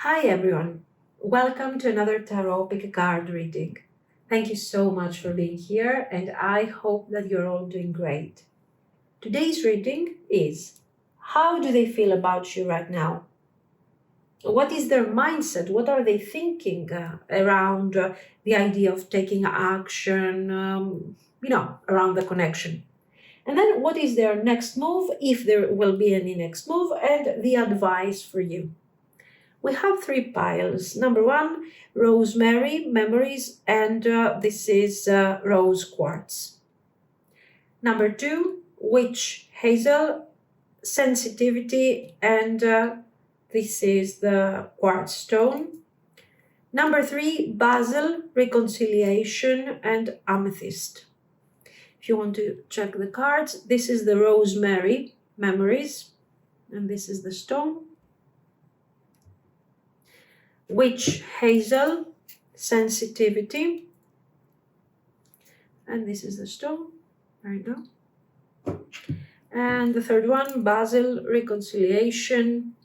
Hi everyone, welcome to another tarot pick card reading. Thank you so much for being here and I hope that you're all doing great. Today's reading is, how do they feel about you right now? What is their mindset? What are they thinking around the idea of taking action, around the connection? And then what is their next move, if there will be any next move, and the advice for you. We have three piles. Number one, rosemary, memories, and this is rose quartz. Number two, witch hazel, sensitivity, and this is the quartz stone. Number three, basil, reconciliation, and amethyst. If you want to check the cards, this is the rosemary, memories, and this is the stone. Witch hazel, sensitivity, and this is the stone. There you go. And the third one, basil, reconciliation,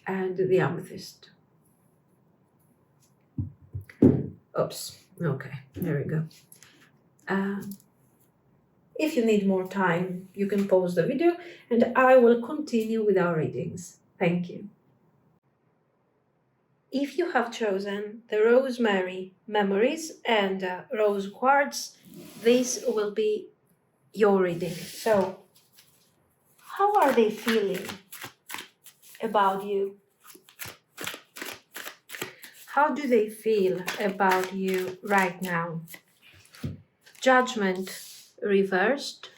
and the amethyst. Oops, okay, there we go. If you need more time, you can pause the video and I will continue with our readings. Thank you. If you have chosen the rosemary, memories, and rose quartz, this will be your reading. So, how are they feeling about you? How do they feel about you right now? Judgment reversed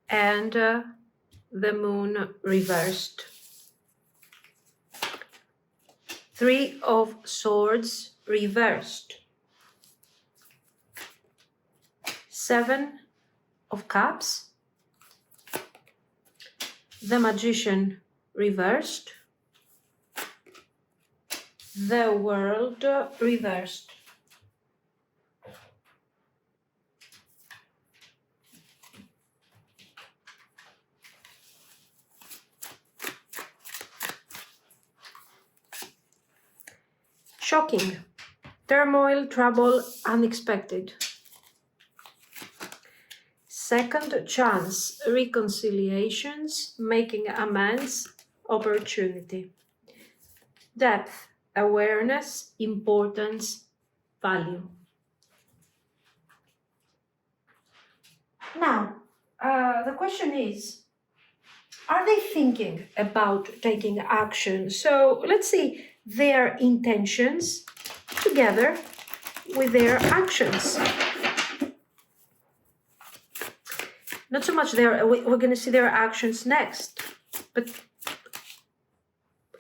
and the moon reversed. Three of Swords reversed. Seven of Cups. The Magician reversed. The World reversed. Shocking, turmoil, trouble, unexpected. Second chance, reconciliations, making amends, opportunity. Depth, awareness, importance, value. Now, the question is, are they thinking about taking action? So let's see their intentions together with their actions. Not so much we're going to see their actions next, but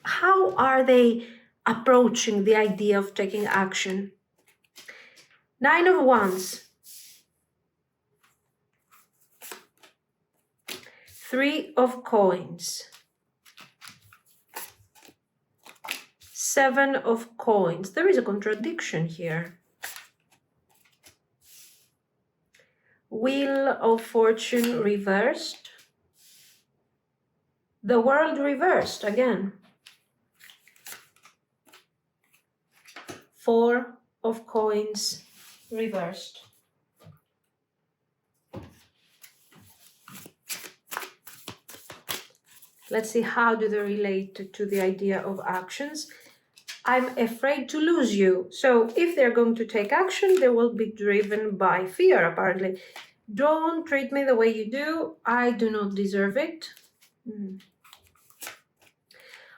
how are they approaching the idea of taking action? Nine of Wands. Three of Coins. Seven of Coins. There is a contradiction here. Wheel of Fortune reversed. The World reversed again. Four of Coins reversed. Let's see, how do they relate to the idea of actions? I'm afraid to lose you. So if they're going to take action, they will be driven by fear, apparently. Don't treat me the way you do. I do not deserve it.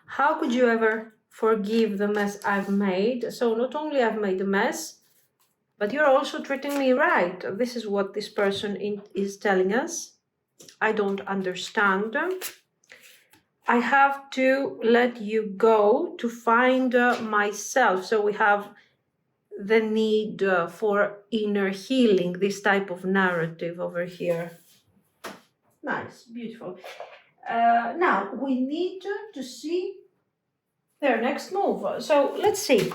How could you ever forgive the mess I've made? So not only I've made a mess, but you're also treating me right. This is what this person is telling us. I don't understand. I have to let you go to find myself. So we have the need for inner healing, this type of narrative over here. Nice, beautiful. Now, we need to see their next move. So let's see.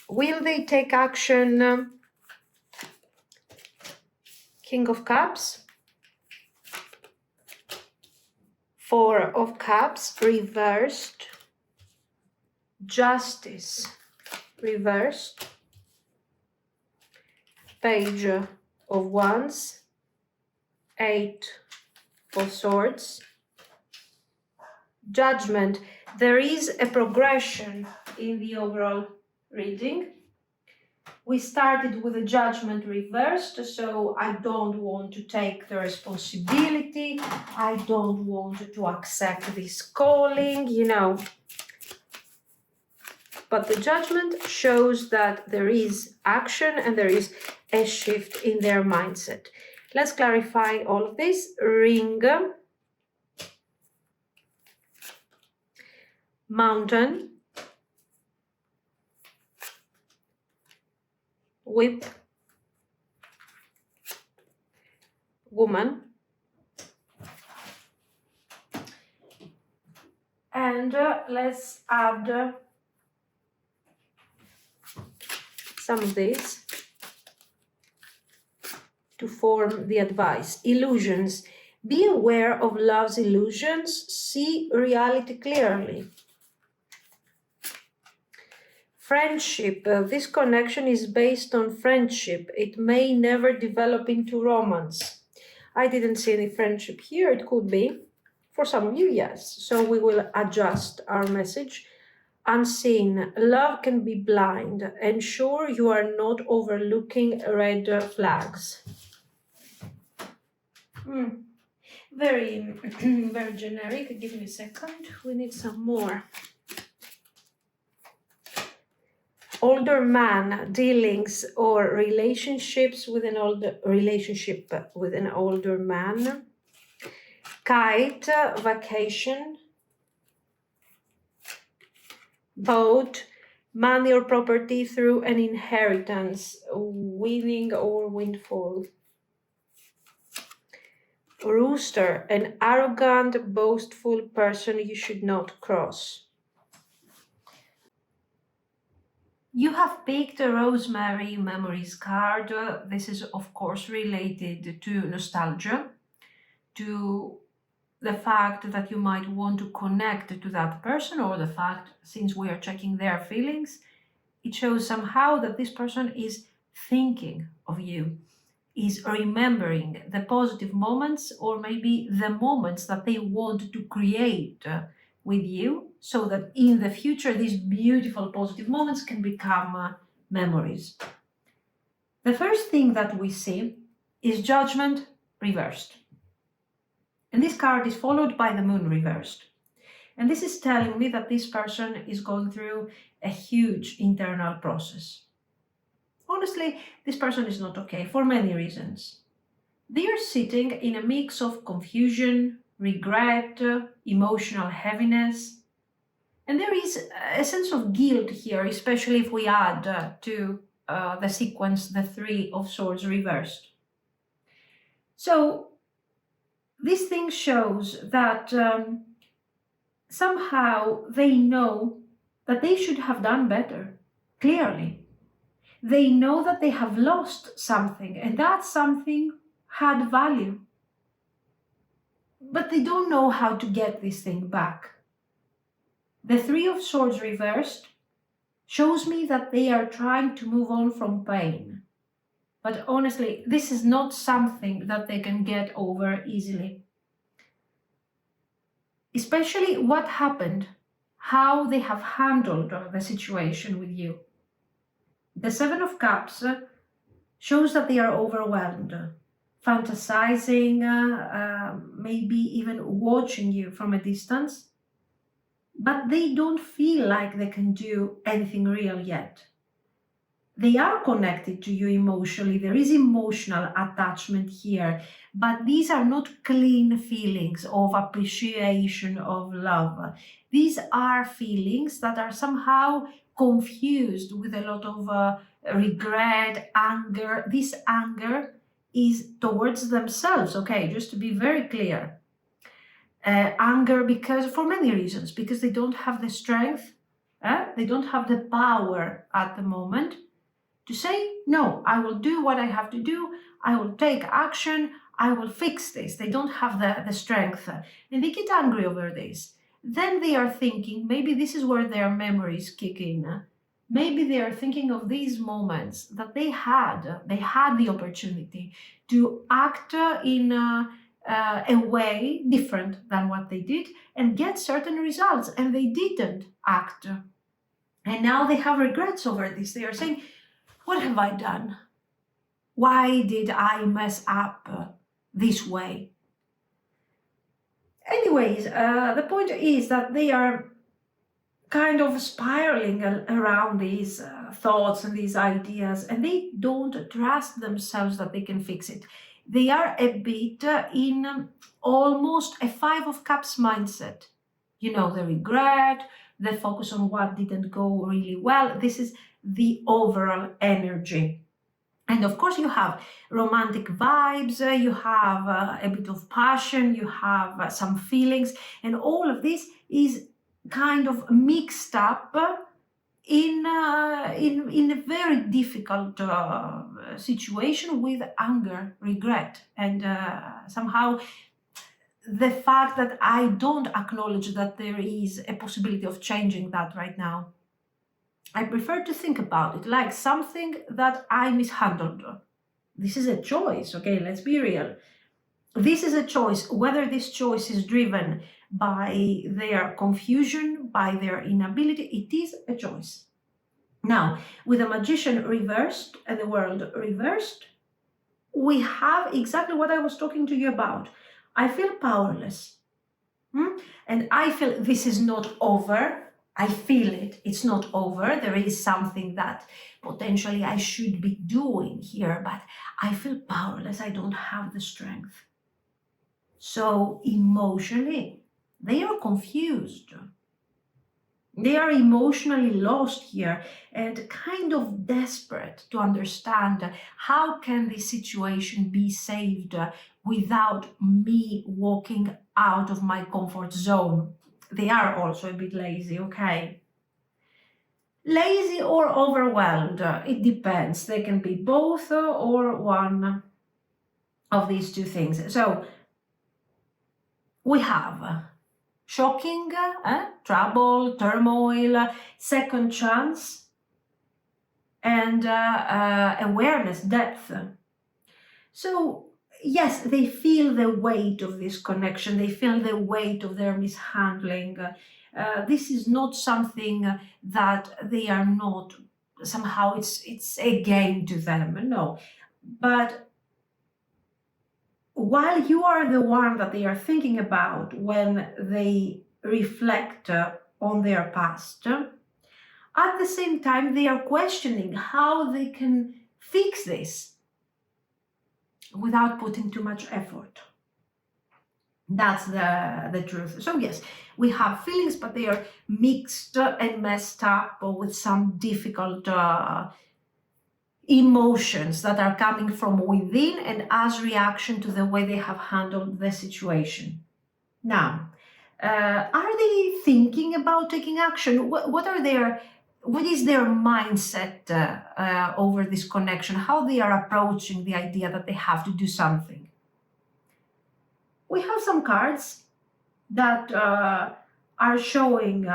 Will they take action? King of Cups. Four of Cups reversed, Justice reversed, Page of Wands, Eight of Swords, Judgment. There is a progression in the overall reading. We started with a Judgment reversed, so I don't want to take the responsibility. I don't want to accept this calling, But the Judgment shows that there is action and there is a shift in their mindset. Let's clarify all of this. Ring, Mountain, Whip, Woman, and let's add some of these to form the advice. Illusions. Be aware of love's illusions. See reality clearly. Friendship. This connection is based on friendship. It may never develop into romance. I didn't see any friendship here. It could be. For some of you, yes. So we will adjust our message. Unseen. Love can be blind. Ensure you are not overlooking red flags. Very, very generic. Give me a second. We need some more. Older man, dealings or relationships with an older man. Kite, vacation. Boat, money or property through an inheritance, winning or windfall. Rooster, an arrogant, boastful person you should not cross. You have picked a Rosemary Memories card. This is, of course, related to nostalgia, to the fact that you might want to connect to that person, or the fact, since we are checking their feelings, it shows somehow that this person is thinking of you, is remembering the positive moments, or maybe the moments that they want to create with you, so that in the future these beautiful positive moments can become memories. The first thing that we see is Judgment reversed. And this card is followed by the Moon reversed. And this is telling me that this person is going through a huge internal process. Honestly, this person is not okay for many reasons. They are sitting in a mix of confusion, regret, emotional heaviness. And there is a sense of guilt here, especially if we add to the sequence the Three of Swords reversed. So this thing shows that somehow they know that they should have done better, clearly. They know that they have lost something, and that something had value. But they don't know how to get this thing back. The Three of Swords reversed shows me that they are trying to move on from pain. But honestly, this is not something that they can get over easily. Especially what happened, how they have handled the situation with you. The Seven of Cups shows that they are overwhelmed, fantasizing, maybe even watching you from a distance, but they don't feel like they can do anything real yet. They are connected to you emotionally. There is emotional attachment here, but these are not clean feelings of appreciation, of love. These are feelings that are somehow confused with a lot of regret, anger. This anger is towards themselves, okay, just to be very clear. Anger because, for many reasons, because they don't have the strength, they don't have the power at the moment to say, no, I will do what I have to do, I will take action, I will fix this. They don't have the strength, and they get angry over this. Then they are thinking, maybe this is where their memories kick in. Maybe they are thinking of these moments that they had the opportunity to act in a way different than what they did and get certain results, and they didn't act. And now they have regrets over this. They are saying, what have I done? Why did I mess up this way? Anyways, the point is that they are kind of spiraling around these thoughts and these ideas, and they don't trust themselves that they can fix it. They are a bit in almost a Five of Cups mindset. You know, the regret, the focus on what didn't go really well. This is the overall energy. And of course, you have romantic vibes, you have a bit of passion, you have some feelings, and all of this is kind of mixed up in a very difficult situation with anger, regret, and somehow the fact that I don't acknowledge that there is a possibility of changing that right now. I prefer to think about it like something that I mishandled. This is a choice, okay? Let's be real. This is a choice. Whether this choice is driven by their confusion, by their inability, it is a choice. Now, with the Magician reversed and the World reversed, we have exactly what I was talking to you about. I feel powerless. And I feel this is not over. I feel it. It's not over. There is something that potentially I should be doing here, but I feel powerless. I don't have the strength. So emotionally, they are confused. They are emotionally lost here and kind of desperate to understand how can this situation be saved without me walking out of my comfort zone. They are also a bit lazy, okay? Lazy or overwhelmed, it depends. They can be both or one of these two things. So we have shocking, trouble, turmoil, second chance, and awareness, depth. So yes, they feel the weight of this connection. They feel the weight of their mishandling. This is not something that they are not, somehow it's a game to them, no. But while you are the one that they are thinking about when they reflect on their past, at the same time they are questioning how they can fix this without putting too much effort. That's the truth. So yes, we have feelings, but they are mixed and messed up with some difficult emotions that are coming from within and as reaction to the way they have handled the situation. Now, are they thinking about taking action? What is their mindset over this connection? How they are approaching the idea that they have to do something? We have some cards that are showing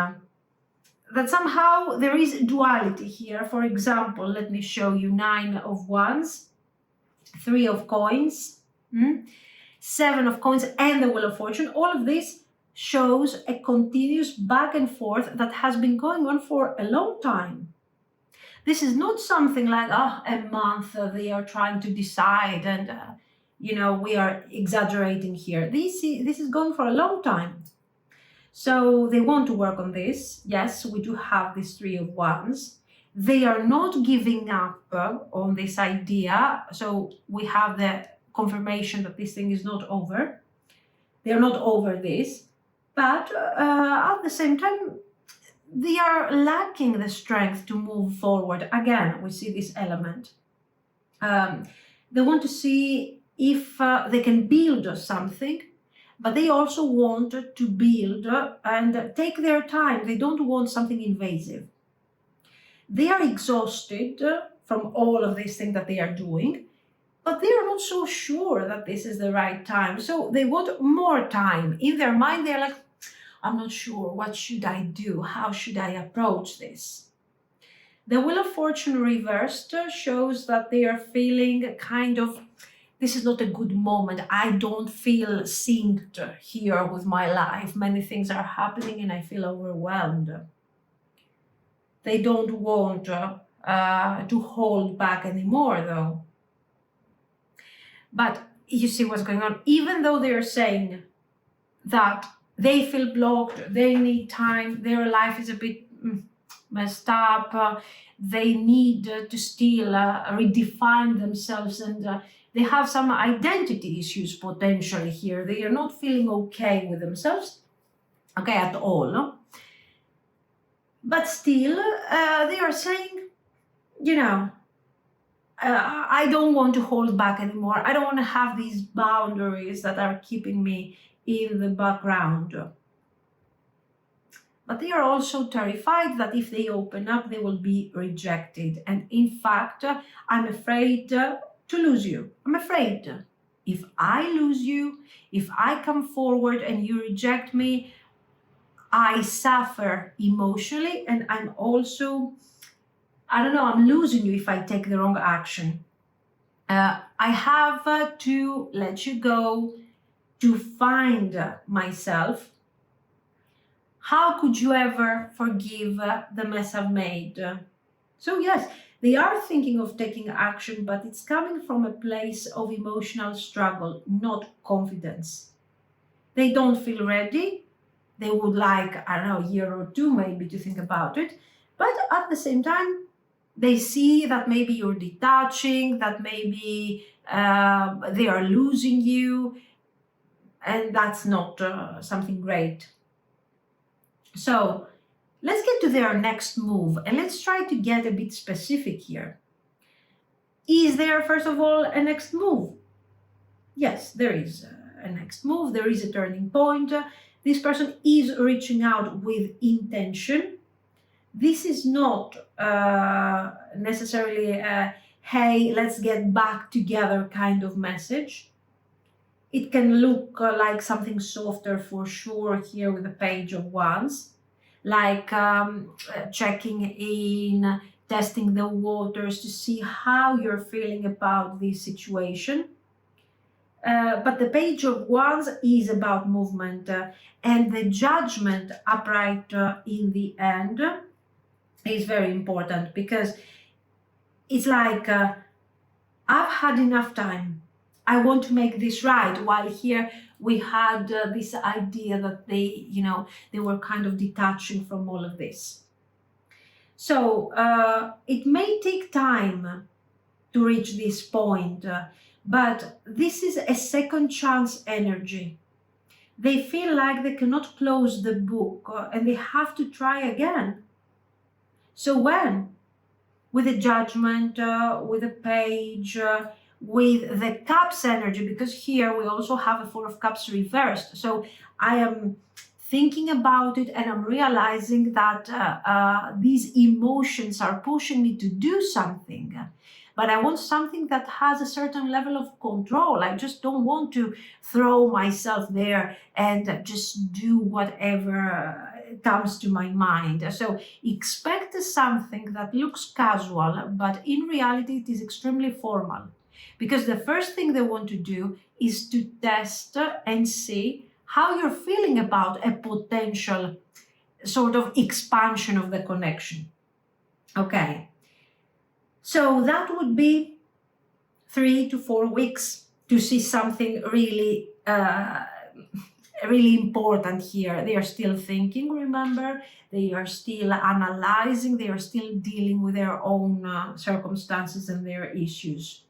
that somehow there is duality here. For example, let me show you 9 of Wands, 3 of Coins, 7 of Coins, and the Wheel of Fortune. All of this shows a continuous back and forth that has been going on for a long time. This is not something like a month they are trying to decide and we are exaggerating here. This is going for a long time. So they want to work on this. Yes, we do have this 3 of Wands. They are not giving up on this idea. So we have the confirmation that this thing is not over. They're not over this. But at the same time, they are lacking the strength to move forward. Again, we see this element. They want to see if they can build something, but they also want to build and take their time. They don't want something invasive. They are exhausted from all of these things that they are doing, but they are not so sure that this is the right time. So they want more time. In their mind, they're like, I'm not sure. What should I do? How should I approach this? The Wheel of Fortune reversed shows that they are feeling kind of, this is not a good moment. I don't feel synced here with my life. Many things are happening and I feel overwhelmed. They don't want to hold back anymore, though. But you see what's going on. Even though they're saying that they feel blocked, they need time, their life is a bit messed up, they need to still redefine themselves, and they have some identity issues potentially here. They are not feeling okay with themselves, okay, at all. No? But still, they are saying, you know, I don't want to hold back anymore. I don't want to have these boundaries that are keeping me in the background. But they are also terrified that if they open up, they will be rejected. And in fact, I'm afraid to lose you. I'm afraid if I lose you, if I come forward and you reject me, I suffer emotionally, and I'm also, I don't know, I'm losing you if I take the wrong action. I have to let you go to find myself. How could you ever forgive the mess I've made? So yes, they are thinking of taking action, but it's coming from a place of emotional struggle, not confidence. They don't feel ready. They would like, I don't know, a year or two maybe to think about it. But at the same time, they see that maybe you're detaching, that maybe they are losing you, and that's not something great. So let's get to their next move, and let's try to get a bit specific here. Is there, first of all, a next move? Yes, there is a next move. There is a turning point. This person is reaching out with intention. This is not necessarily a, hey, let's get back together kind of message. It can look like something softer for sure here with the Page of Wands, like checking in, testing the waters to see how you're feeling about this situation. But the Page of Wands is about movement, and the Judgment upright in the end is very important, because it's like I've had enough time. I want to make this right. While here we had this idea that they were kind of detaching from all of this. So it may take time to reach this point, but this is a second chance energy. They feel like they cannot close the book and they have to try again. So when? With the Judgment, with the Page, with the Cups energy, because here we also have a Four of Cups reversed. So I am thinking about it and I'm realizing that these emotions are pushing me to do something. But I want something that has a certain level of control. I just don't want to throw myself there and just do whatever comes to my mind. So expect something that looks casual, but in reality it is extremely formal. Because the first thing they want to do is to test and see how you're feeling about a potential sort of expansion of the connection. Okay. So that would be 3 to 4 weeks to see something really, really important here. They are still thinking, remember, they are still analyzing, they are still dealing with their own circumstances and their issues.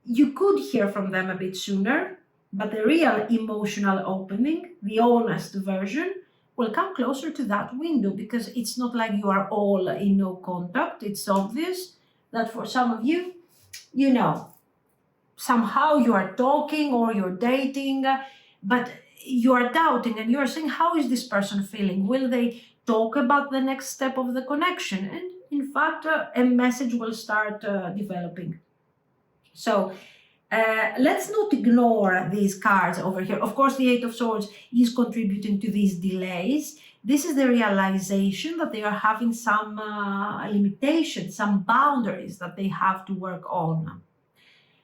You could hear from them a bit sooner, but the real emotional opening, the honest version, will come closer to that window, because it's not like you are all in no contact. It's obvious that for some of you, somehow you are talking or you're dating, but you are doubting and you're saying, how is this person feeling? Will they talk about the next step of the connection? And in fact, a message will start developing. So let's not ignore these cards over here. Of course, the Eight of Swords is contributing to these delays. This is the realization that they are having some limitations, some boundaries that they have to work on.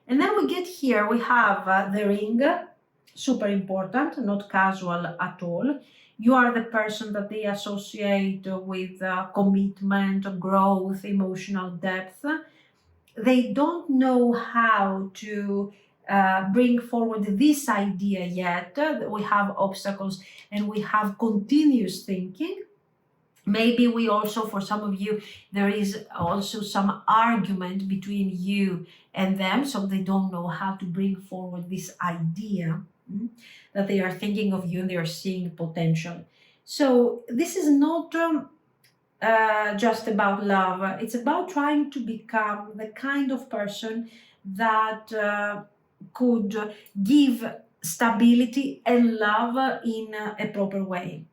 And then we get here, we have the ring, super important, not casual at all. You are the person that they associate with commitment, growth, emotional depth. They don't know how to bring forward this idea yet. We have obstacles and we have continuous thinking. Maybe we also, for some of you, there is also some argument between you and them, so they don't know how to bring forward this idea that they are thinking of you and they are seeing potential. So this is not just about love. It's about trying to become the kind of person that could give stability and love in a proper way.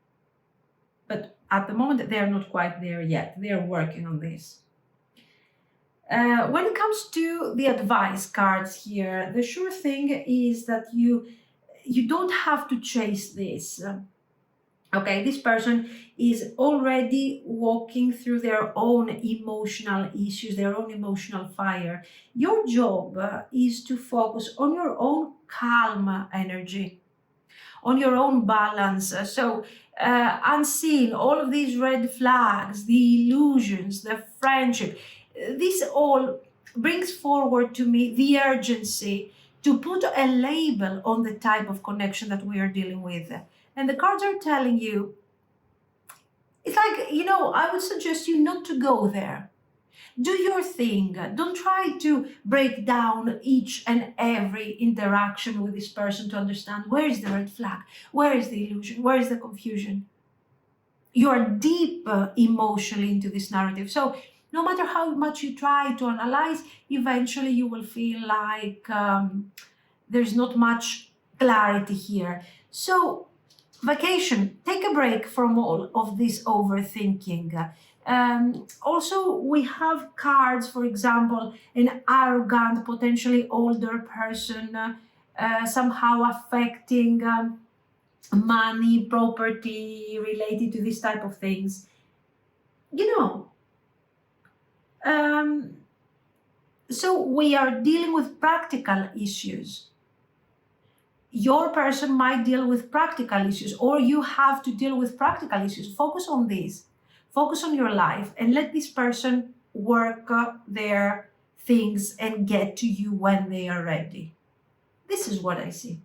But at the moment, they are not quite there yet. They are working on this. When it comes to the advice cards here, the sure thing is that you don't have to chase this. Okay, this person is already walking through their own emotional issues, their own emotional fire. Your job is to focus on your own calm energy, on your own balance. So unseen, all of these red flags, the illusions, the friendship, this all brings forward to me the urgency to put a label on the type of connection that we are dealing with. And the cards are telling you, it's like, I would suggest you not to go there. Do your thing. Don't try to break down each and every interaction with this person to understand where is the red flag, where is the illusion, where is the confusion. You are deep emotionally into this narrative. So no matter how much you try to analyze, eventually you will feel like there's not much clarity here. So vacation, take a break from all of this overthinking. Also, we have cards, for example, an arrogant, potentially older person, somehow affecting money, property, related to this type of things. So we are dealing with practical issues. Your person might deal with practical issues, or you have to deal with practical issues. Focus on this. Focus on your life and let this person work their things and get to you when they are ready. This is what I see.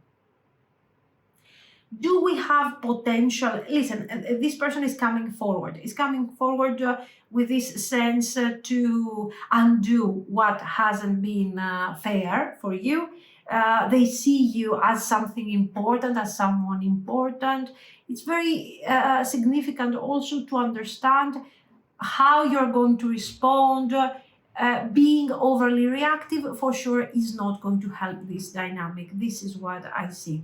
Do we have potential? Listen, this person is coming forward. Is coming forward with this sense to undo what hasn't been fair for you. They see you as something important, as someone important. It's very significant also to understand how you're going to respond. Being overly reactive for sure is not going to help this dynamic. This is what I see.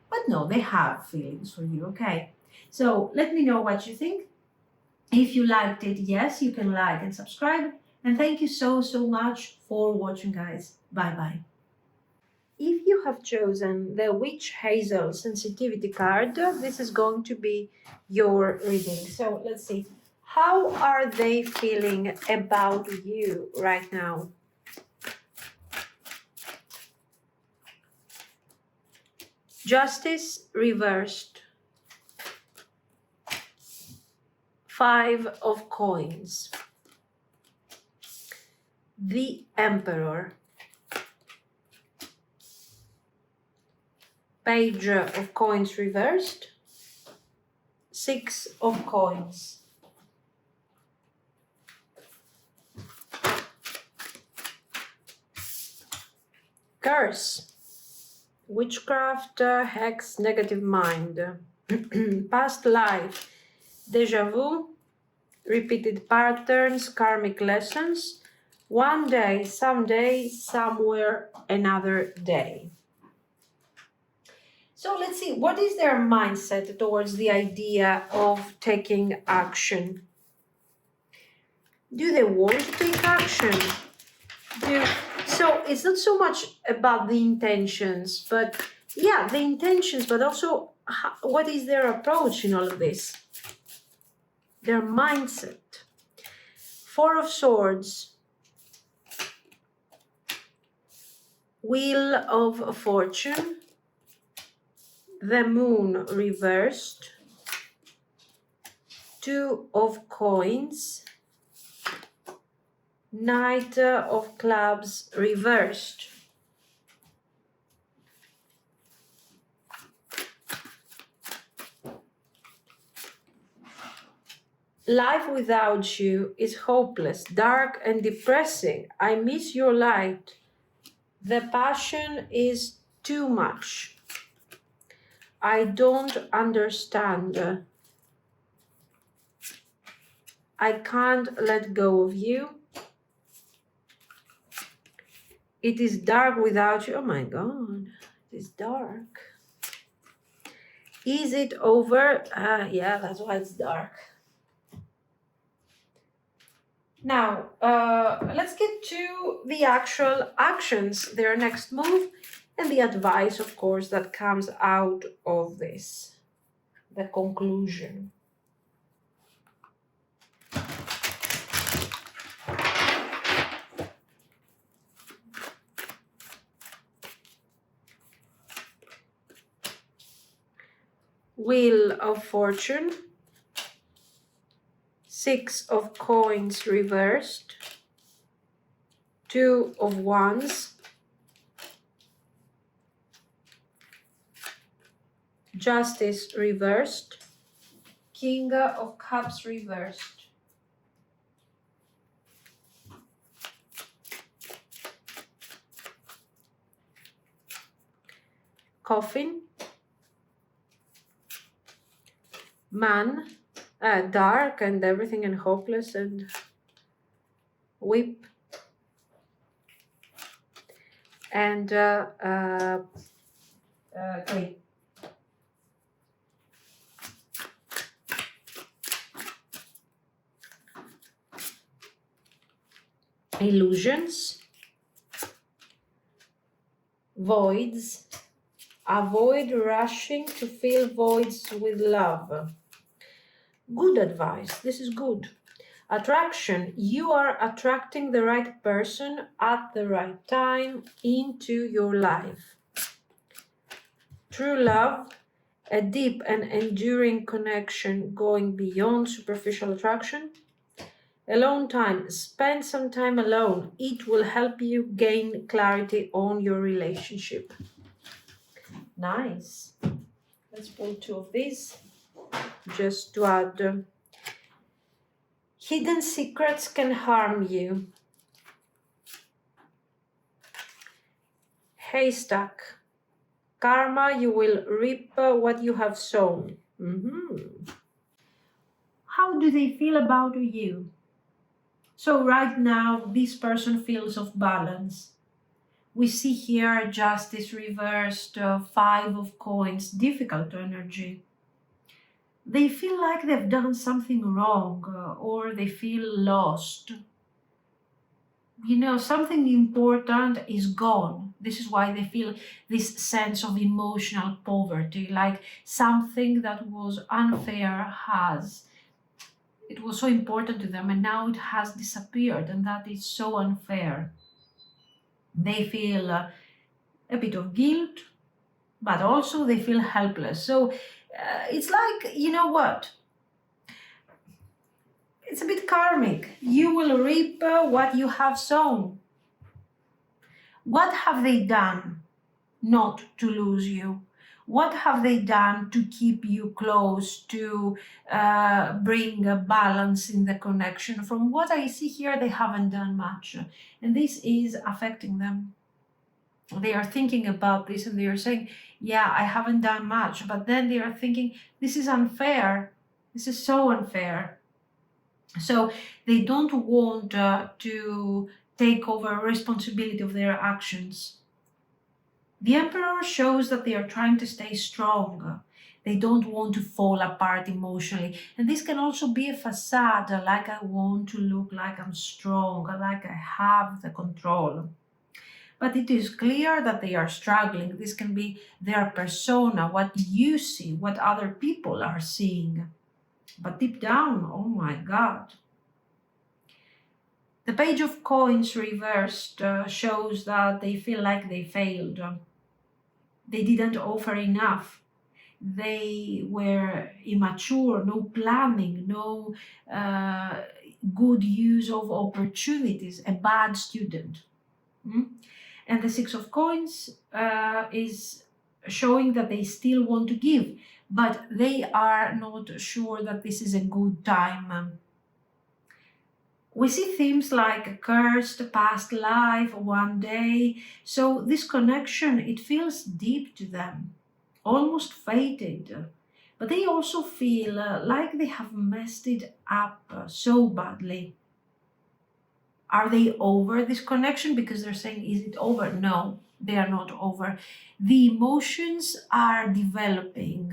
But no, they have feelings for you, okay? So let me know what you think. If you liked it, yes, you can like and subscribe. And thank you so much for watching, guys. Bye-bye. If you have chosen the Witch Hazel sensitivity card, this is going to be your reading. So let's see. How are they feeling about you right now? Justice reversed. 5 of coins. The Emperor. Page of coins reversed. 6 of coins. Curse. Witchcraft, hex, negative mind. Past life. Deja vu. Repeated patterns, karmic lessons. One day, someday, somewhere, another day. So let's see, what is their mindset towards the idea of taking action? Do they want to take action? So it's not so much about the intentions, but yeah, the intentions, but also what is their approach in all of this? Their mindset. Four of Swords, Wheel of Fortune, the Moon reversed, Two of Coins, Knight of Clubs reversed. Life without you is hopeless, dark and depressing. I miss your light. The passion is too much. I don't understand. I can't let go of you. It is dark without you. Oh my God, it is dark. Is it over? Yeah, that's why it's dark. Now, let's get to the actual actions, their next move, and the advice, of course, that comes out of this, the conclusion. Wheel of Fortune, Six of Coins reversed, Two of Wands, Justice reversed, King of Cups reversed. Coffin, Man, dark and everything and hopeless, and Whip, and Queen. Illusions, voids. Avoid rushing to fill voids with love. Good advice. This is good. Attraction. You are attracting the right person at the right time into your life. True love. A deep and enduring connection going beyond superficial attraction. Alone time. Spend some time alone. It will help you gain clarity on your relationship. Nice. Let's pull two of these just to add. Hidden secrets can harm you. Haystack. Karma, you will reap what you have sown. How do they feel about you? So right now, this person feels off balance. We see here Justice reversed, Five of Coins, difficult energy. They feel like they've done something wrong or they feel lost. You know, something important is gone. This is why they feel this sense of emotional poverty, like something that was unfair it was so important to them and now it has disappeared, and that is so unfair. They feel a bit of guilt, but also they feel helpless. So it's like, you know what? It's a bit karmic. You will reap what you have sown. What have they done not to lose you? What have they done to keep you close, to bring a balance in the connection? From what I see here, they haven't done much. And this is affecting them. They are thinking about this and they are saying, yeah, I haven't done much. But then they are thinking, this is unfair. This is so unfair. So they don't want to take over responsibility of their actions. The Emperor shows that they are trying to stay strong. They don't want to fall apart emotionally. And this can also be a facade, like I want to look like I'm strong, like I have the control. But it is clear that they are struggling. This can be their persona, what you see, what other people are seeing. But deep down, oh my God. The Page of Coins reversed shows that they feel like they failed. They didn't offer enough. They were immature, no planning, no good use of opportunities, a bad student. And the Six of Coins is showing that they still want to give, but they are not sure that this is a good time. We see themes like a cursed past life, one day. So this connection, it feels deep to them, almost fated. But they also feel like they have messed it up so badly. Are they over this connection? Because they're saying, is it over? No, they are not over. The emotions are developing,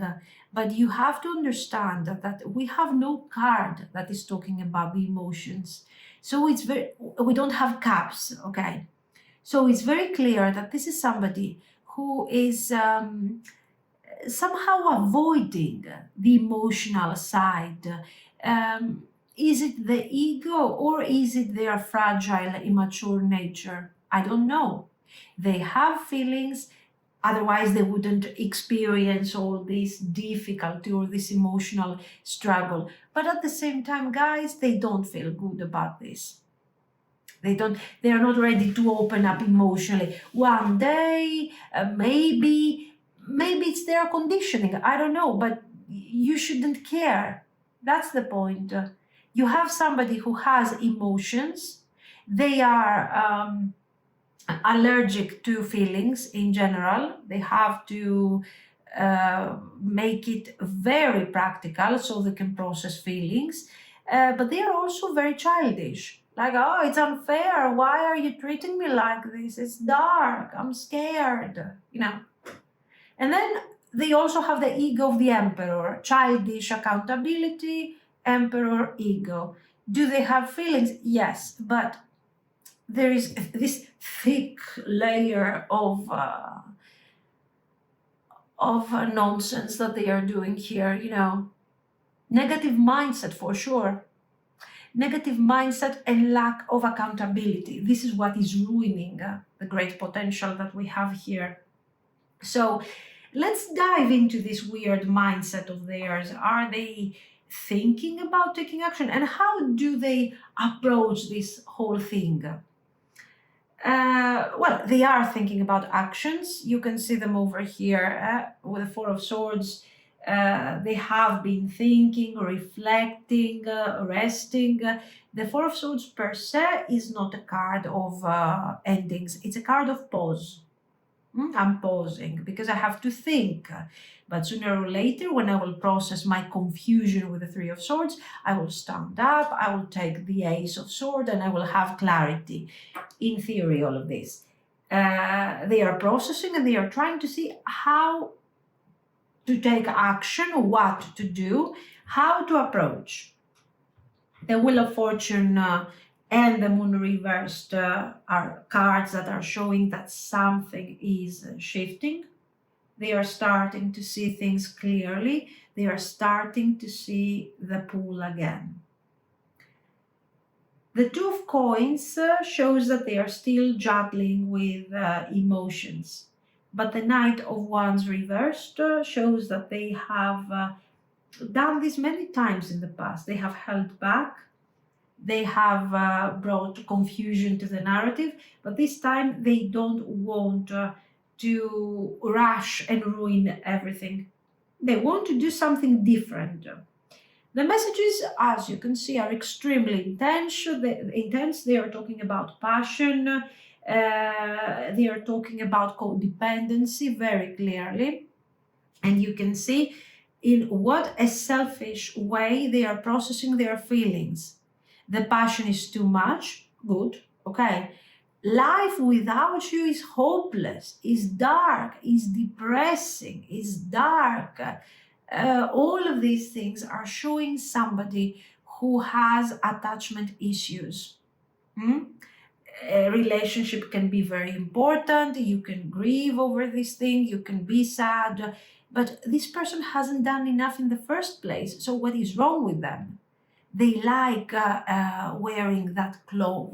but you have to understand that we have no card that is talking about the emotions. So we don't have cups, okay? So it's very clear that this is somebody who is somehow avoiding the emotional side. Is it the ego or is it their fragile, immature nature? I don't know. They have feelings, otherwise they wouldn't experience all this difficulty or this emotional struggle. But at the same time, guys, they don't feel good about this. They are not ready to open up emotionally. One day, maybe it's their conditioning. I don't know, but you shouldn't care. That's the point. You have somebody who has emotions. They are allergic to feelings in general. They have to make it very practical so they can process feelings. But they are also very childish. Like, oh, it's unfair. Why are you treating me like this? It's dark. I'm scared. And then they also have the ego of the emperor, childish accountability, emperor ego. Do they have feelings? Yes, but there is this thick layer of nonsense that they are doing here, Negative mindset for sure. Negative mindset and lack of accountability. This is what is ruining the great potential that we have here. So let's dive into this weird mindset of theirs. Are they thinking about taking action? And how do they approach this whole thing? Well, they are thinking about actions. You can see them over here with the Four of Swords. They have been thinking, reflecting, resting. The Four of Swords per se is not a card of endings. It's a card of pause. I'm pausing because I have to think. But sooner or later, when I will process my confusion with the Three of Swords, I will stand up, I will take the Ace of Swords, and I will have clarity. In theory, all of this. They are processing and they are trying to see how to take action, what to do, how to approach. The Wheel of Fortune and the Moon reversed are cards that are showing that something is shifting. They are starting to see things clearly. They are starting to see the pool again. The Two of Coins shows that they are still juggling with emotions. But the Knight of Wands reversed shows that they have done this many times in the past. They have held back. They have brought confusion to the narrative. But this time they don't want to rush and ruin everything. They want to do something different. The messages, as you can see, are extremely intense. They are talking about passion. They are talking about codependency very clearly. And you can see in what a selfish way they are processing their feelings. The passion is too much. Good. Okay. Life without you is hopeless, is dark, is depressing, is dark. All of these things are showing somebody who has attachment issues. A relationship can be very important. You can grieve over this thing, you can be sad, but this person hasn't done enough in the first place. So what is wrong with them? They like wearing that cloth,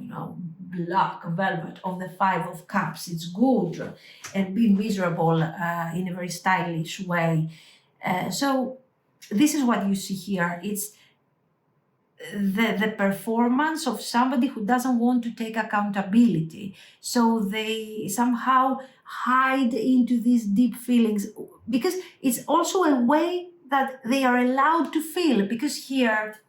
black velvet of the Five of Cups. It's good, and being miserable in a very stylish way. So this is what you see here. It's the performance of somebody who doesn't want to take accountability. So they somehow hide into these deep feelings, because it's also a way that they are allowed to feel, because here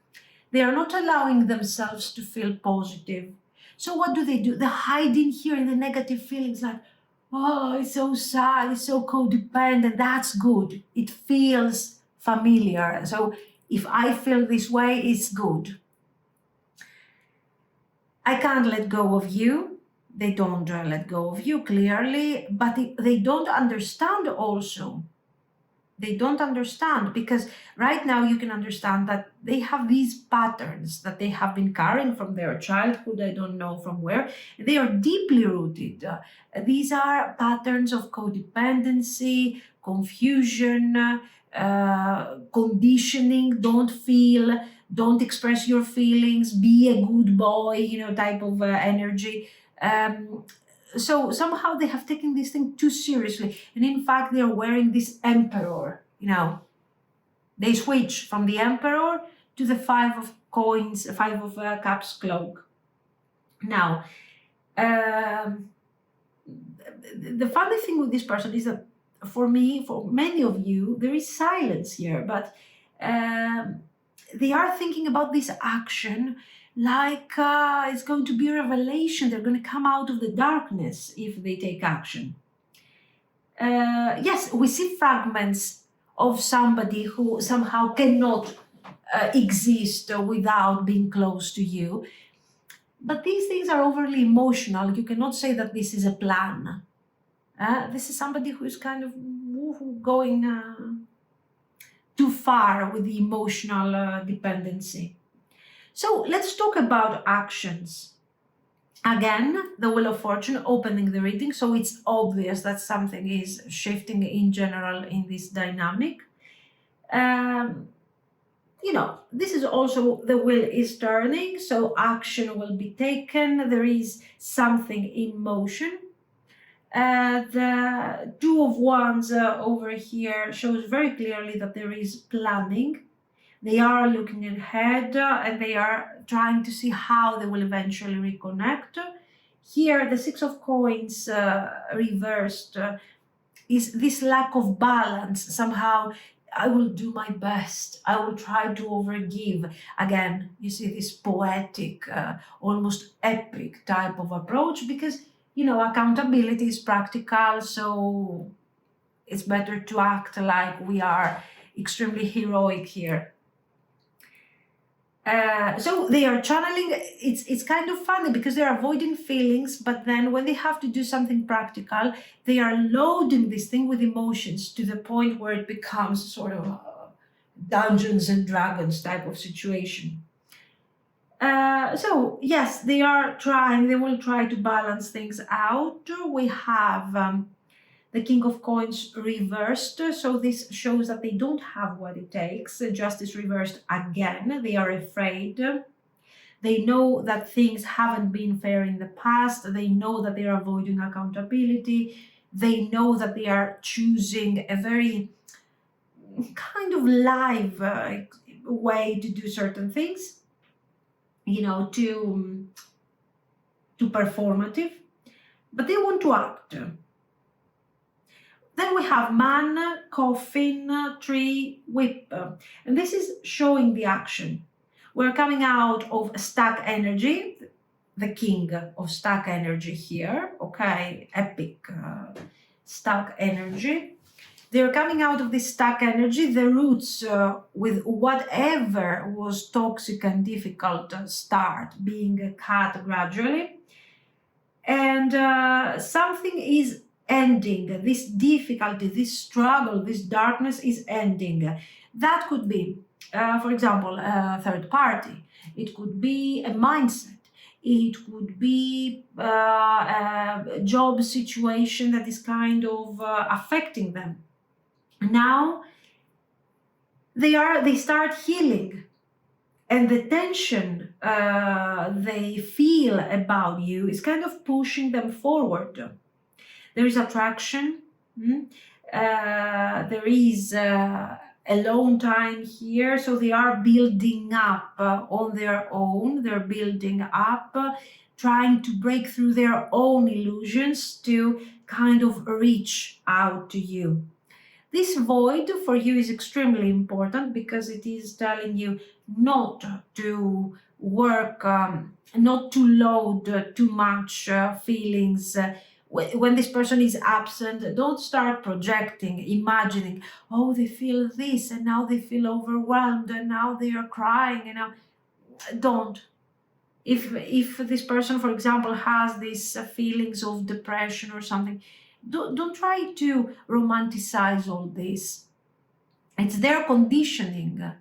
they are not allowing themselves to feel positive. So what do? They hide in here in the negative feelings, like, oh, it's so sad, it's so codependent. That's good. It feels familiar. So if I feel this way, it's good. I can't let go of you. They don't let go of you, clearly, but they don't understand also. They don't understand, because right now you can understand that they have these patterns that they have been carrying from their childhood, I don't know from where. They are deeply rooted. These are patterns of codependency, confusion, conditioning, don't feel, don't express your feelings, be a good boy, type of energy. So somehow they have taken this thing too seriously, and in fact they are wearing this emperor. They switch from the emperor to the Five of Coins, Five of Cups cloak. Now, the funny thing with this person is that for me, for many of you, there is silence here, but they are thinking about this action like it's going to be a revelation. They're going to come out of the darkness if they take action. Yes, we see fragments of somebody who somehow cannot exist without being close to you. But these things are overly emotional. You cannot say that this is a plan. This is somebody who is kind of going too far with the emotional dependency. So let's talk about actions. Again, the Wheel of Fortune opening the reading, so it's obvious that something is shifting in general in this dynamic. This is also, the wheel is turning, so action will be taken. There is something in motion. The Two of Wands over here shows very clearly that there is planning. They are looking ahead and they are trying to see how they will eventually reconnect. Here, the Six of Coins reversed is this lack of balance. Somehow, I will do my best. I will try to overgive. Again, you see this poetic, almost epic type of approach, because, accountability is practical, so it's better to act like we are extremely heroic here. So they are channeling. It's kind of funny because they're avoiding feelings, but then when they have to do something practical, they are loading this thing with emotions to the point where it becomes sort of Dungeons and Dragons type of situation. So yes, they are trying. They will try to balance things out. We have the King of Coins reversed, so this shows that they don't have what it takes. Justice reversed again. They are afraid. They know that things haven't been fair in the past. They know that they are avoiding accountability. They know that they are choosing a very kind of live way to do certain things, too performative, but they want to act. Then we have Man, Coffin, Tree, Whip. And this is showing the action. We're coming out of stack energy, the king of stack energy here, okay, epic stack energy. They're coming out of this stack energy, the roots with whatever was toxic and difficult start being cut gradually. And something is ending. This difficulty, this struggle, this darkness is ending. That could be, for example, a third party. It could be a mindset. it could be a job situation that is kind of affecting them. Now they start healing, and the tension they feel about you is kind of pushing them forward. There is attraction. There is alone time here, so they are building up on their own. They're building up, trying to break through their own illusions to kind of reach out to you. This void for you is extremely important because it is telling you not to work, not to load too much feelings. When this person is absent, don't start projecting, imagining, oh, they feel this and now they feel overwhelmed and now they are crying and now. Don't. If this person, for example, has these feelings of depression or something, don't try to romanticize all this. It's their conditioning.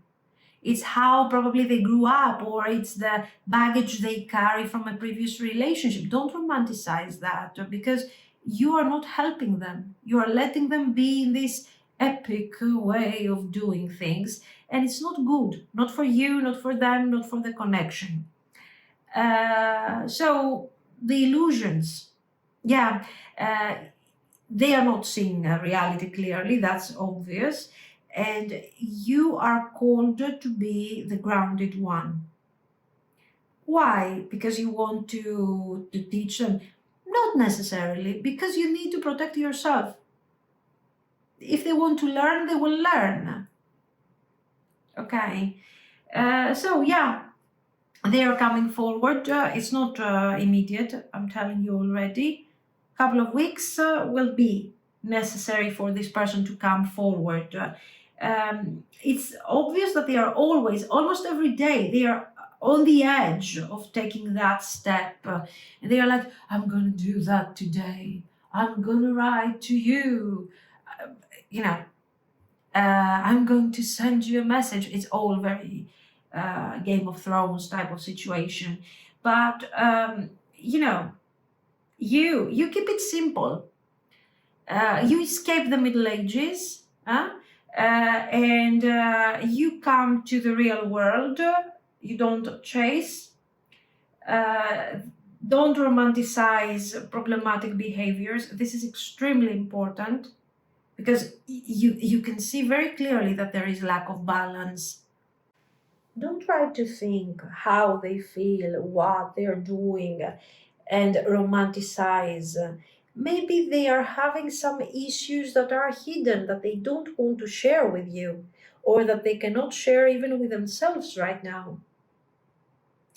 It's how probably they grew up, or it's the baggage they carry from a previous relationship. Don't romanticize that, because you are not helping them. You are letting them be in this epic way of doing things, and it's not good. Not for you, not for them, not for the connection. So the illusions, yeah, they are not seeing reality clearly, that's obvious. And you are called to be the grounded one. Why? Because you want to teach them? Not necessarily, because you need to protect yourself. If they want to learn, they will learn. Okay. So yeah, they are coming forward. It's not immediate, I'm telling you already. A couple of weeks will be necessary for this person to come forward. It's obvious that they are always, almost every day, they are on the edge of taking that step. And they are like, I'm going to do that today. I'm going to write to you. I'm going to send you a message. It's all very Game of Thrones type of situation. But, you keep it simple. You escape the Middle Ages, and you come to the real world. You don't chase. Don't romanticize problematic behaviors. This is extremely important because you can see very clearly that there is lack of balance. Don't try to think how they feel, what they're doing, and romanticize. Maybe they are having some issues that are hidden that they don't want to share with you, or that they cannot share even with themselves right now.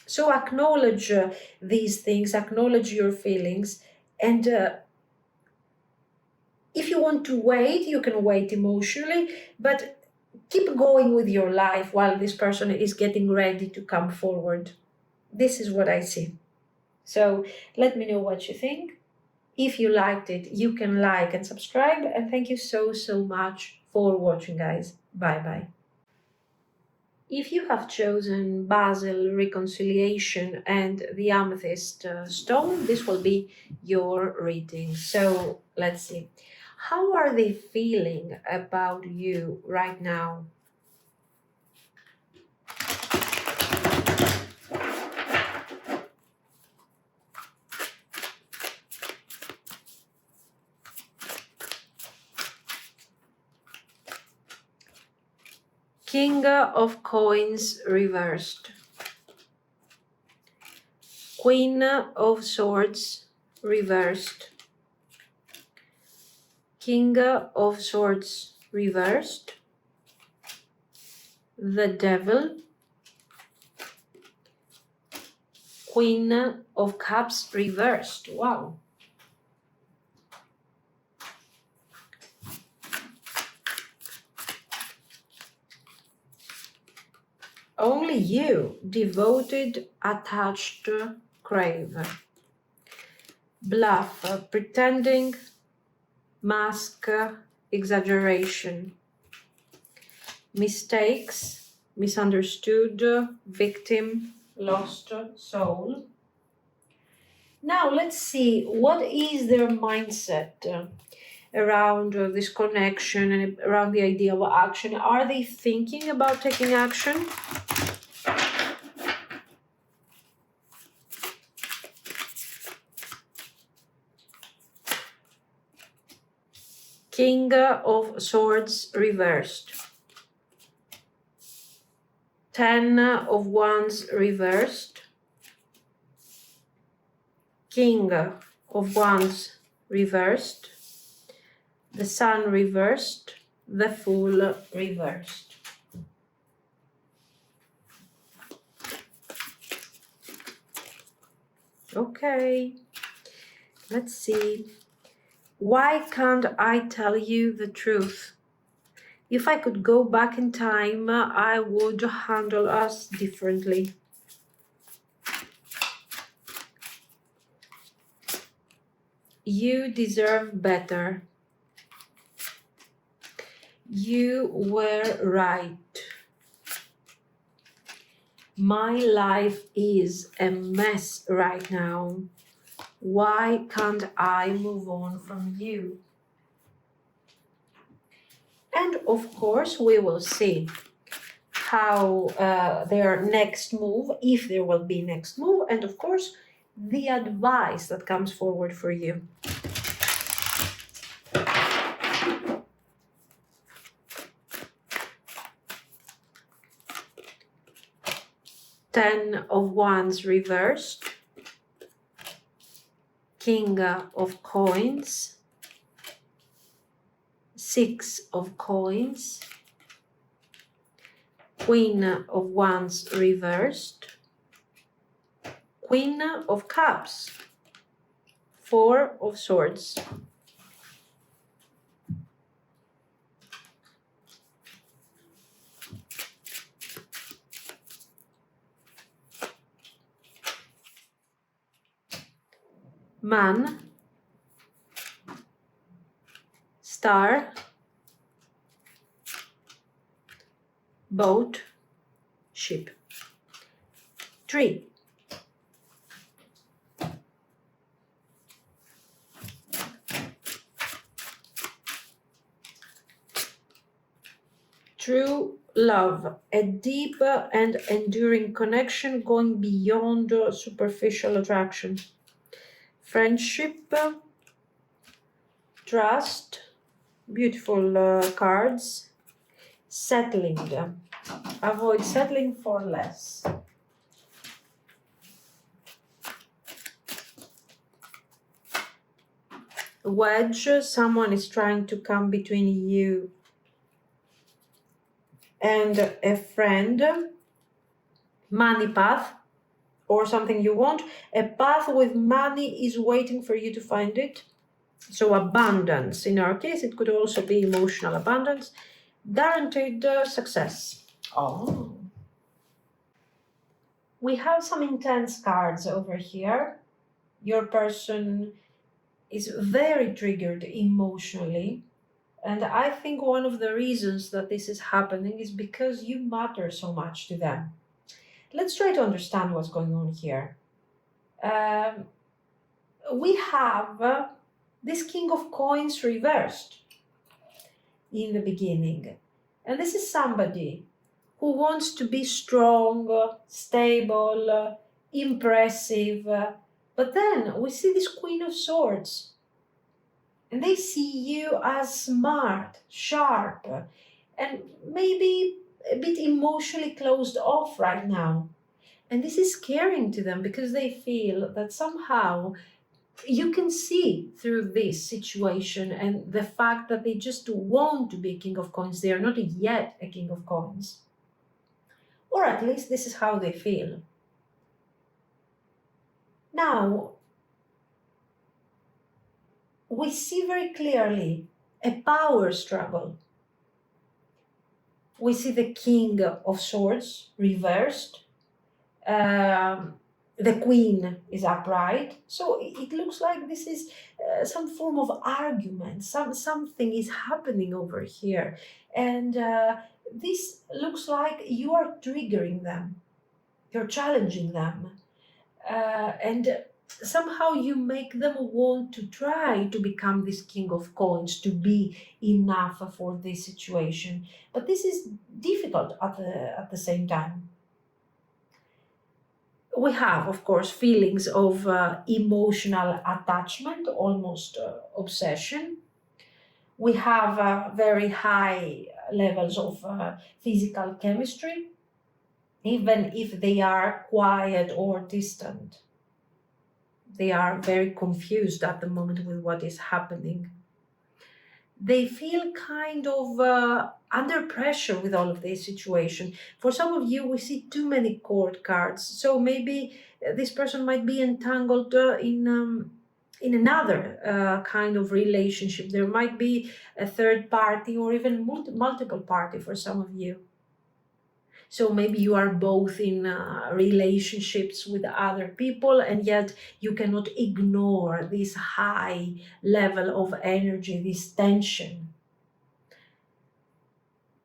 So acknowledge these things, acknowledge your feelings, and if you want to wait, you can wait emotionally, but keep going with your life while this person is getting ready to come forward. This is what I see. So let me know what you think. If you liked it, you can like and subscribe. And thank you so much for watching, guys. Bye bye. If you have chosen Basil, Reconciliation, and the Amethyst stone, this will be your reading. So let's see. How are they feeling about you right now? King of Coins reversed. Queen of Swords reversed. King of Swords reversed. The Devil. Queen of Cups reversed. Wow. Only you, devoted, attached, crave. Bluff, pretending, mask, exaggeration. Mistakes, misunderstood, victim, lost soul. Now let's see, what is their mindset around this connection and around the idea of action? Are they thinking about taking action? King of Swords reversed. Ten of Wands reversed. King of Wands reversed. The Sun reversed. The Fool reversed. Okay, let's see. Why can't I tell you the truth? If I could go back in time, I would handle us differently. You deserve better. You were right. My life is a mess right now. Why can't I move on from you? And of course, we will see how their next move, if there will be next move, and of course, the advice that comes forward for you. Ten of Wands reversed. King of Coins. Six of Coins. Queen of Wands reversed. Queen of Cups. Four of Swords. Man. Star. Boat. Ship. Tree. True love, a deep and enduring connection going beyond superficial attraction. Friendship, trust, beautiful cards. Settling, avoid settling for less. Wedge, someone is trying to come between you and a friend. Money path, or something you want. A path with money is waiting for you to find it. So abundance, in our case, it could also be emotional abundance. Guaranteed success. Oh. We have some intense cards over here. Your person is very triggered emotionally. And I think one of the reasons that this is happening is because you matter so much to them. Let's try to understand what's going on here. We have this King of Coins reversed in the beginning. And this is somebody who wants to be strong, stable, impressive. But then we see this Queen of Swords. And they see you as smart, sharp, and maybe a bit emotionally closed off right now. And this is scaring to them because they feel that somehow you can see through this situation and the fact that they just want to be a King of Coins. They are not yet a King of Coins. Or at least this is how they feel. Now, we see very clearly a power struggle. We see the King of Swords reversed. The Queen is upright. So it looks like this is some form of argument. Something is happening over here. And this looks like you are triggering them. You're challenging them. And somehow you make them want to try to become this king of coins, to be enough for this situation. But this is difficult at the same time. We have, of course, feelings of emotional attachment, almost obsession. We have very high levels of physical chemistry, even if they are quiet or distant. They are very confused at the moment with what is happening. They feel kind of under pressure with all of this situation. For some of you, we see too many court cards, so maybe this person might be entangled in another kind of relationship. There might be a third party or even multiple party for some of you. So maybe you are both in relationships with other people, and yet you cannot ignore this high level of energy, this tension.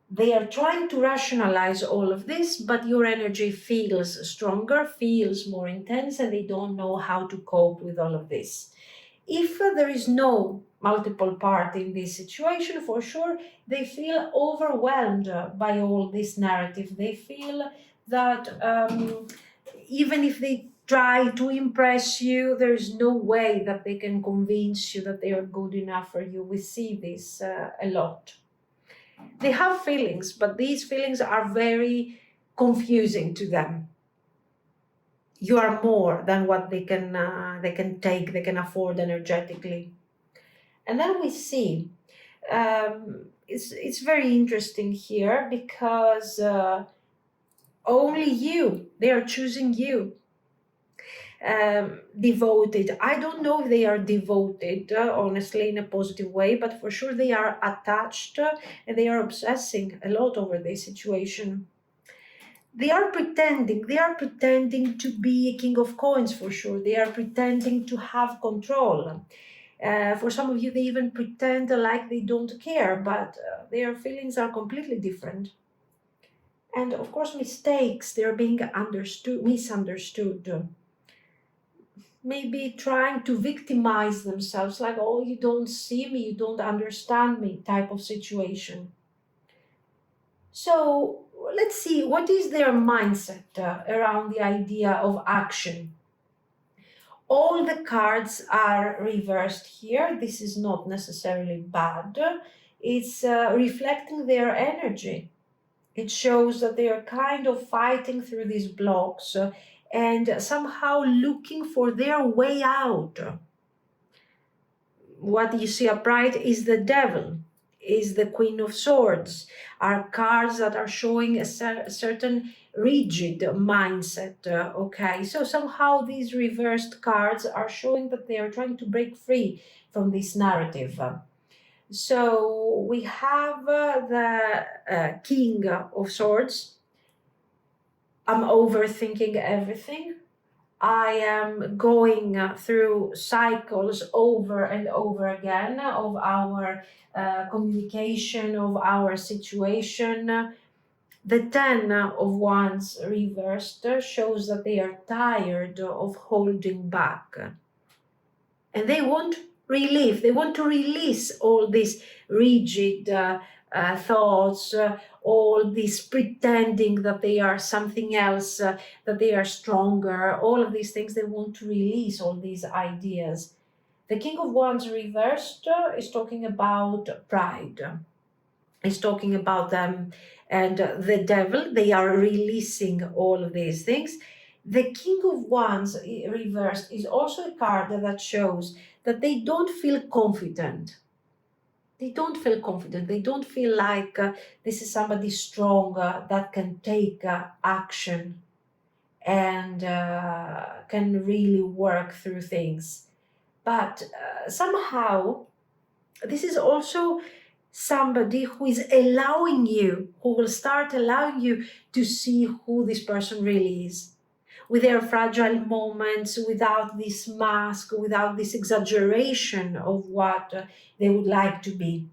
They are trying to rationalize all of this, but your energy feels stronger, feels more intense, and they don't know how to cope with all of this. If there is no multiple party in this situation, for sure, they feel overwhelmed by all this narrative. They feel that even if they try to impress you, there is no way that they can convince you that they are good enough for you. We see this a lot. They have feelings, but these feelings are very confusing to them. You are more than what they can take, they can afford energetically. And then we see it's very interesting here because only you, they are choosing you. Devoted. I don't know if they are devoted, honestly, in a positive way, but for sure they are attached and they are obsessing a lot over this situation. They are pretending to be a king of coins for sure. They are pretending to have control. For some of you, they even pretend like they don't care, but their feelings are completely different. And of course, mistakes, they're being misunderstood. Maybe trying to victimize themselves, like, oh, you don't see me, you don't understand me, type of situation. So let's see, what is their mindset around the idea of action? All the cards are reversed here. This is not necessarily bad. It's reflecting their energy. It shows that they are kind of fighting through these blocks and somehow looking for their way out. What you see upright is the devil, is the Queen of Swords, are cards that are showing a certain rigid mindset. Okay, so somehow these reversed cards are showing that they are trying to break free from this narrative. So we have the King of Swords. I'm overthinking everything. I am going through cycles over and over again of our communication, of our situation. The Ten of Wands reversed shows that they are tired of holding back. And they want relief, they want to release all these rigid thoughts, all this pretending that they are something else, that they are stronger, all of these things, they want to release all these ideas. The King of Wands reversed is talking about pride, is talking about them and the devil. They are releasing all of these things. The King of Wands reversed is also a card that shows that they don't feel confident. They don't feel confident. They don't feel like this is somebody strong that can take action and can really work through things. But somehow, this is also somebody who is allowing you, who will start allowing you to see who this person really is, with their fragile moments, without this mask, without this exaggeration of what they would like to be.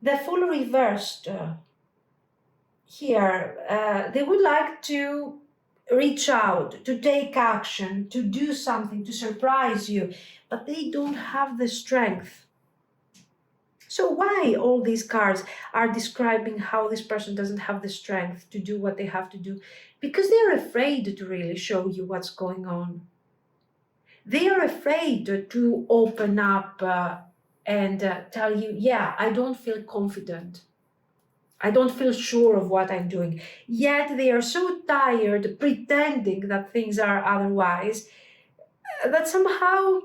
The Fool reversed here, they would like to reach out, to take action, to do something, to surprise you, but they don't have the strength. So why all these cards are describing how this person doesn't have the strength to do what they have to do? Because they're afraid to really show you what's going on. They are afraid to open up and tell you, yeah, I don't feel confident. I don't feel sure of what I'm doing. Yet they are so tired pretending that things are otherwise that somehow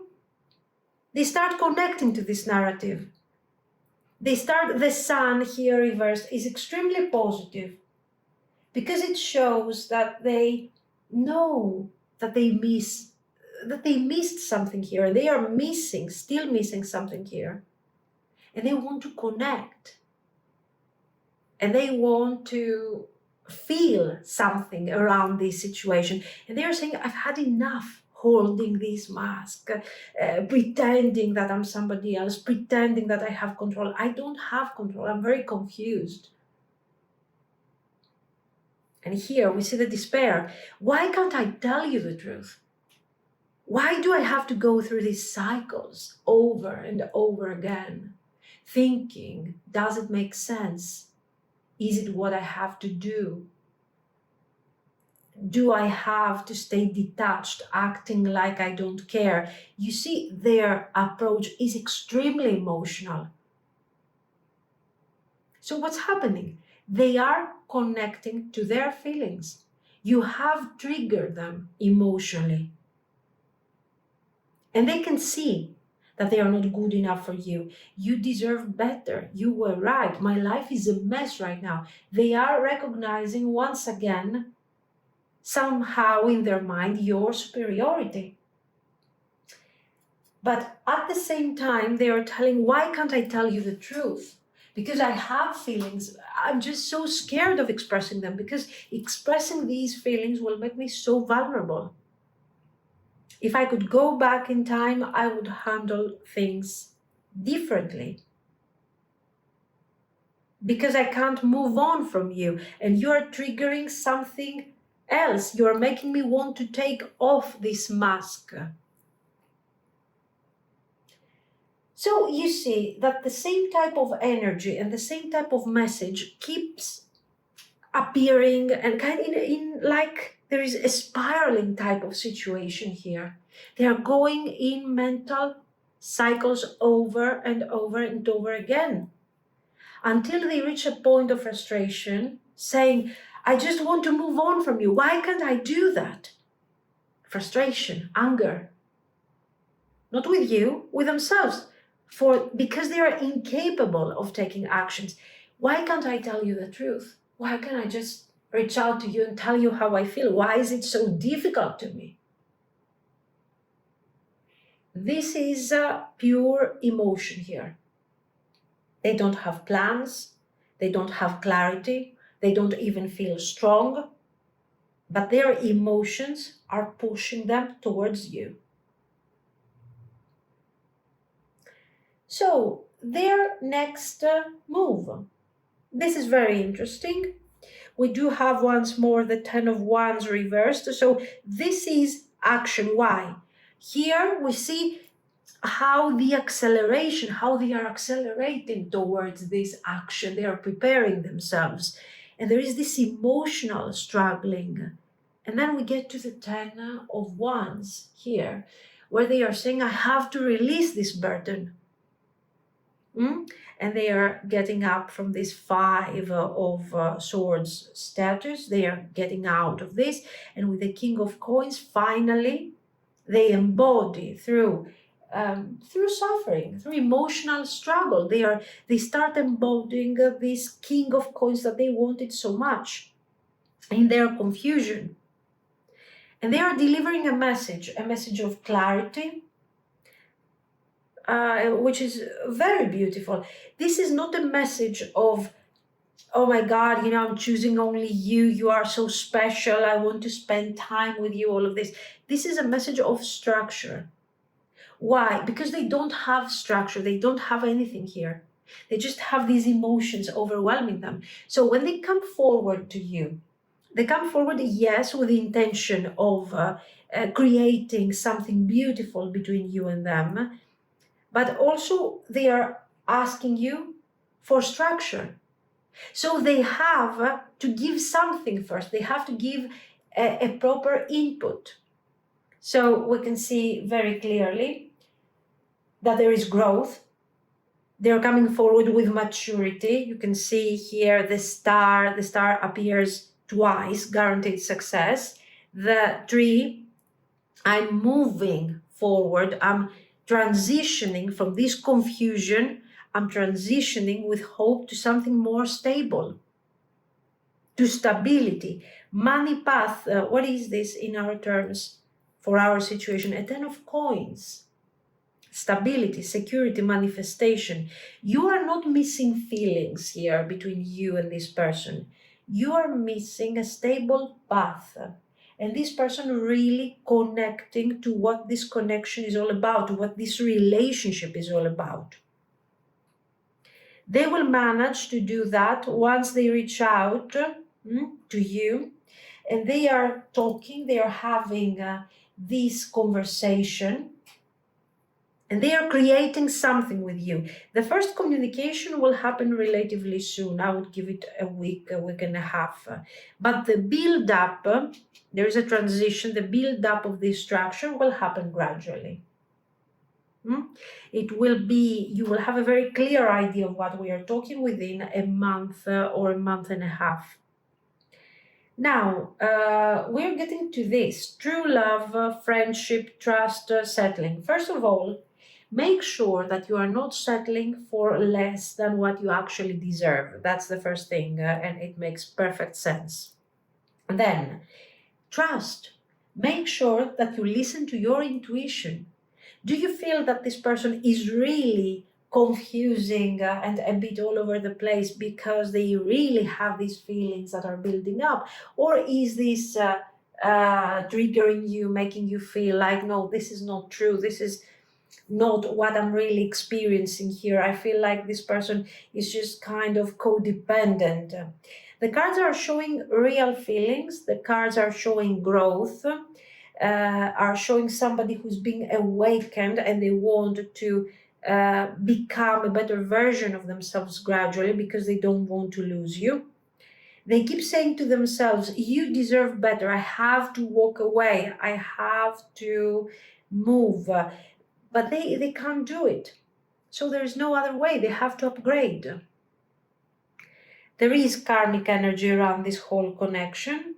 they start connecting to this narrative. The sun here reversed is extremely positive because it shows that they know that they missed something here. They are still missing something here. And they want to connect. And they want to feel something around this situation. And they are saying, I've had enough holding this mask, pretending that I'm somebody else, pretending that I have control. I don't have control. I'm very confused. And here we see the despair. Why can't I tell you the truth? Why do I have to go through these cycles over and over again? Thinking, does it make sense? Is it what I have to do? Do I have to stay detached, acting like I don't care? You see, their approach is extremely emotional. So what's happening? They are connecting to their feelings. You have triggered them emotionally. And they can see that they are not good enough for you. You deserve better. You were right. My life is a mess right now. They are recognizing once again, somehow in their mind, your superiority. But at the same time, they are telling, why can't I tell you the truth? Because I have feelings. I'm just so scared of expressing them because expressing these feelings will make me so vulnerable. If I could go back in time, I would handle things differently. Because I can't move on from you and you're triggering something else. You're making me want to take off this mask. So you see that the same type of energy and the same type of message keeps appearing and kind of in like there is a spiraling type of situation here. They are going in mental cycles over and over and over again until they reach a point of frustration saying, I just want to move on from you. Why can't I do that? Frustration, anger. Not with you, with themselves. Because they are incapable of taking actions. Why can't I tell you the truth? Why can't I just reach out to you and tell you how I feel? Why is it so difficult to me? This is pure emotion here. They don't have plans. They don't have clarity. They don't even feel strong. But their emotions are pushing them towards you. So, their next move. This is very interesting. We do have once more the Ten of Wands reversed. So this is action. Why? Here we see how the acceleration, how they are accelerating towards this action. They are preparing themselves. And there is this emotional struggling. And then we get to the Ten of Wands here, where they are saying, I have to release this burden. And they are getting up from this Five of Swords status. They are getting out of this. And with the King of Coins, finally, they embody through suffering, through emotional struggle. They start embodying this King of Coins that they wanted so much in their confusion. And they are delivering a message of clarity, which is very beautiful. This is not a message of, oh my God, I'm choosing only you. You are so special. I want to spend time with you, all of this. This is a message of structure. Why? Because they don't have structure. They don't have anything here. They just have these emotions overwhelming them. So when they come forward to you They come forward, yes, with the intention of creating something beautiful between you and them, but also they are asking you for structure. So they have to give something first. They have to give a proper input. So we can see very clearly that there is growth. They're coming forward with maturity. You can see here the star. The star appears twice, guaranteed success. The tree, I'm moving forward. I'm transitioning from this confusion. I'm transitioning with hope to something more stable, to stability. Money path, what is this in our terms for our situation? A 10 of coins. Stability, security, manifestation. You are not missing feelings here between you and this person. You are missing a stable path. And this person really connecting to what this connection is all about, to what this relationship is all about. They will manage to do that once they reach out to you, and they are talking, they are having this conversation, and they are creating something with you. The first communication will happen relatively soon. I would give it a week and a half. But the build up, there is a transition, the build up of this structure will happen gradually. It will be, you will have a very clear idea of what we are talking within a month or a month and a half. Now, we're getting to this true love, friendship, trust, settling. First of all, make sure that you are not settling for less than what you actually deserve. That's the first thing, and it makes perfect sense. Then, trust. Make sure that you listen to your intuition. Do you feel that this person is really confusing and a bit all over the place because they really have these feelings that are building up? Or is this triggering you, making you feel like, no, this is not true, this is not what I'm really experiencing here. I feel like this person is just kind of codependent. The cards are showing real feelings, the cards are showing growth, are showing somebody who's being awakened and they want to become a better version of themselves gradually because they don't want to lose you. They keep saying to themselves, you deserve better. I have to walk away. I have to move. But they can't do it. So there is no other way. They have to upgrade. There is karmic energy around this whole connection.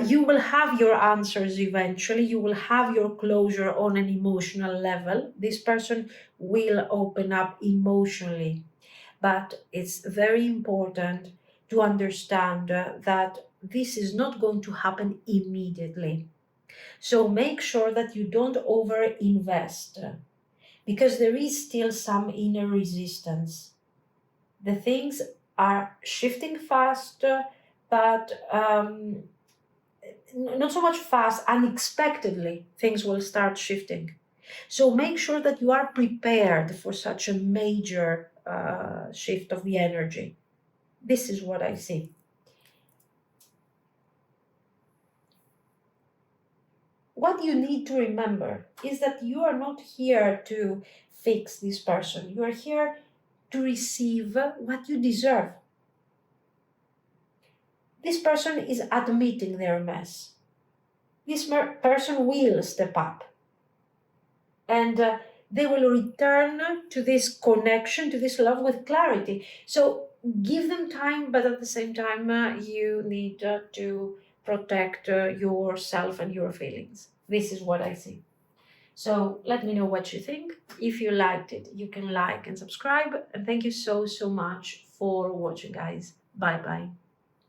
You will have your answers eventually. You will have your closure on an emotional level. This person will open up emotionally. But it's very important to understand that this is not going to happen immediately. So make sure that you don't over-invest because there is still some inner resistance. The things are shifting fast, but not so much fast, unexpectedly, things will start shifting. So make sure that you are prepared for such a major shift of the energy. This is what I see. What you need to remember is that you are not here to fix this person. You are here to receive what you deserve. This person is admitting their mess. This person will step up. And they will return to this connection, to this love with clarity. So give them time, but at the same time, you need to protect yourself and your feelings. This is what I see. So let me know what you think. If you liked it, you can like and subscribe. And thank you so much for watching, guys. Bye-bye.